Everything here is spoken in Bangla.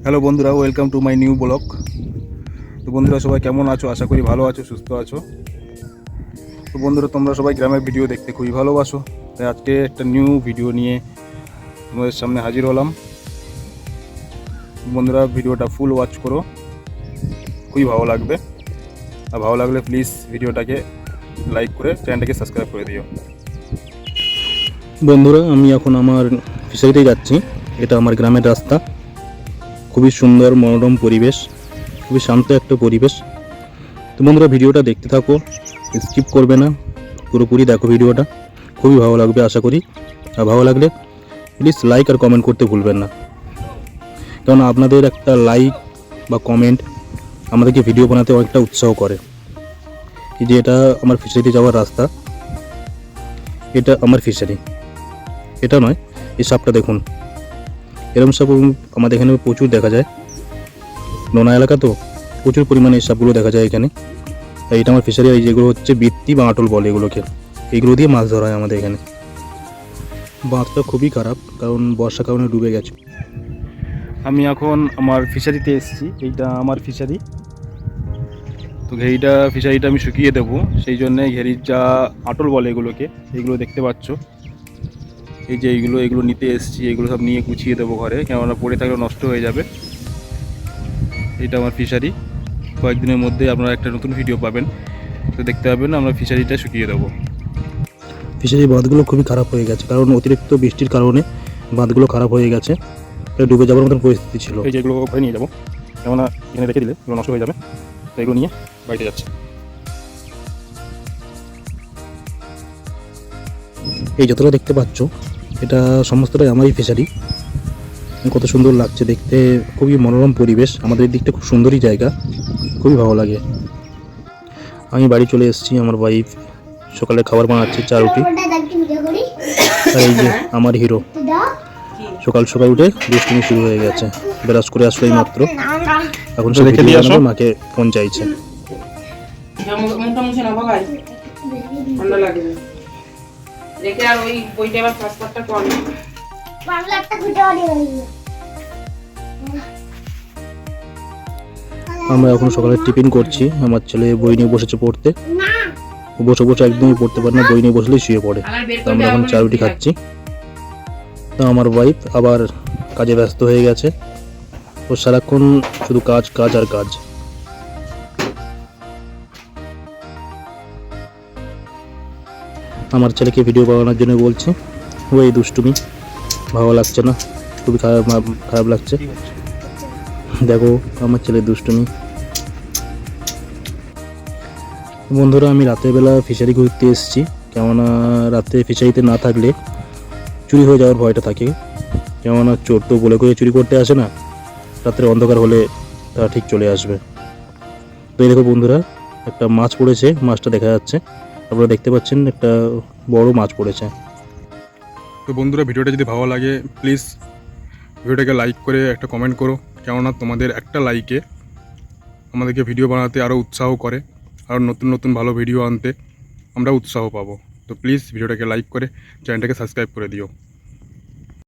হ্যালো বন্ধুরা, welcome to my new blog. তো বন্ধুরা, সবাই কেমন আছো? আশা করি ভালো আছো, সুস্থ আছো। তো বন্ধুরা, তোমরা সবাই গ্রামের ভিডিও দেখতে খুবই ভালোবাসো, তাই আজকে একটা নিউ ভিডিও নিয়ে তোমাদের সামনে হাজির হলাম। বন্ধুরা, ভিডিওটা ফুল ওয়াচ করো, খুবই ভালো লাগবে। আর ভালো লাগলে প্লিজ ভিডিওটাকে লাইক করে চ্যানেলটাকে সাবস্ক্রাইব করে দিও। বন্ধুরা, আমি এখন আমার ফিশারিতে যাচ্ছি। এটা আমার গ্রামের রাস্তা, খুবই সুন্দর মনোরম পরিবেশ, খুবই শান্ত একটা পরিবেশ। তো বন্ধুরা, ভিডিওটা দেখতে থাকো, স্কিপ করবে না, পুরোপুরি দেখো ভিডিওটা, খুবই ভালো লাগবে আশা করি। আর ভালো লাগলে প্লিজ লাইক আর কমেন্ট করতে ভুলবেন না, কারণ আপনাদের একটা লাইক বা কমেন্ট আমাদেরকে ভিডিও বানাতে অনেকটা উৎসাহ করে। এই যে এটা আমার ফিশারিতে যাওয়ার রাস্তা, এটা আমার ফিশারি, এটা নয়, এই সাপটা দেখুন। এরকম সাপ আমাদের এখানে প্রচুর দেখা যায়, নোনা এলাকা তো প্রচুর পরিমাণে এই সাপগুলো দেখা যায় এখানে। আর এটা আমার ফিশারি, এই যেগুলো হচ্ছে বৃত্তি বা আটল বলে এগুলোকে, এইগুলো দিয়ে মাছ ধরা হয় আমাদের এখানে। বাঁধটা খুবই খারাপ, কারণ বর্ষার কারণে ডুবে গেছে। আমি এখন আমার ফিশারিতে এসেছি, এইটা আমার ফিশারি। তো ফিশারিটা আমি শুকিয়ে দেবো, সেই জন্যে ঘেরির যা আটল বলে এগুলোকে, এইগুলো দেখতে পাচ্ছ, এই যে এগুলো নিতে এসেছি, এগুলো সব নিয়ে গুছিয়ে দেবো ঘরে, কেননা পড়ে থাকলে নষ্ট হয়ে যাবে। এটা আমার ফিশারি, কয়েকদিনের মধ্যে আপনারা একটা নতুন ভিডিও পাবেন, তো দেখতে পাবেন আমরা ফিশারিটা শুকিয়ে দেবো। ফিশারি বাঁধগুলো খুবই খারাপ হয়ে গেছে, কারণ অতিরিক্ত বৃষ্টির কারণে বাঁধগুলো খারাপ হয়ে গেছে, ডুবে যাওয়ার মতন পরিস্থিতি ছিল। এই যে এগুলো ঘরে নিয়ে যাবো, কেননা এখানে রেখে দিলে এগুলো নষ্ট হয়ে যাবে, তো এগুলো নিয়ে বাড়িতে যাচ্ছে। এই যতটা দেখতে পাচ্ছ, এটা সমস্তটাই আমারই ফিশারি। কত সুন্দর লাগছে দেখতে, খুবই মনোরম পরিবেশ, আমাদের এই দিকটা খুব সুন্দরই জায়গা, খুবই ভালো লাগে। আমি বাড়ি চলে এসেছি, আমার ওয়াইফ সকালে খাবার বানাচ্ছে, চা রুটি। আর এই যে আমার হিরো সকাল সকাল উঠে দুষ্টুমি শুরু হয়ে গেছে, ব্রাশ করে আসলো এই মাত্র, এখন সে ভিডিও বানাবে, মাকে ফোন চাইছে। আমরা এখন সকালে টিফিন করছি, আমার ছেলে বই নিয়ে বসেছে পড়তে। বসে বসে একদমই পড়তে পারে না, বই নিয়ে বসলেই শুয়ে পড়ে। তো আমরা এখন চা রুটি খাচ্ছি। তো আমার ওয়াইফ আবার কাজে ব্যস্ত হয়ে গেছে, ও সারাক্ষণ শুধু কাজ কাজ আর কাজ। আমার ছেলেকে ভিডিও বানানোর জন্য বলছে, ও এই দুষ্টুমি, ভালো লাগছে না, খুবই খারাপ লাগছে। দেখো আমার ছেলের দুষ্টুমি। বন্ধুরা, আমি রাতের বেলা ফিশারি ঘুরতে এসেছি, কেননা রাতে ফিশারিতে না থাকলে চুরি হয়ে যাওয়ার ভয়টা থাকে, কেননা চোর তো বলে করে চুরি করতে আসে না, রাত্রে অন্ধকার হলে তারা ঠিক চলে আসবে। তো এই দেখো বন্ধুরা, একটা মাছ পড়েছে, মাছটা দেখা যাচ্ছে, আপনারা দেখতে পাচ্ছেন একটা বড় মাছ পড়েছে। তো বন্ধুরা, ভিডিওটা যদি ভালো লাগে প্লিজ ভিডিওটাকে লাইক করে একটা কমেন্ট করো, কেননা তোমাদের একটা লাইকে আমাদেরকে ভিডিও বানাতে আরও উৎসাহ করে, আরও নতুন নতুন ভালো ভিডিও আনতে আমরা উৎসাহ পাবো। তো প্লিজ ভিডিওটাকে লাইক করে চ্যানেলটাকে সাবস্ক্রাইব করে দিও।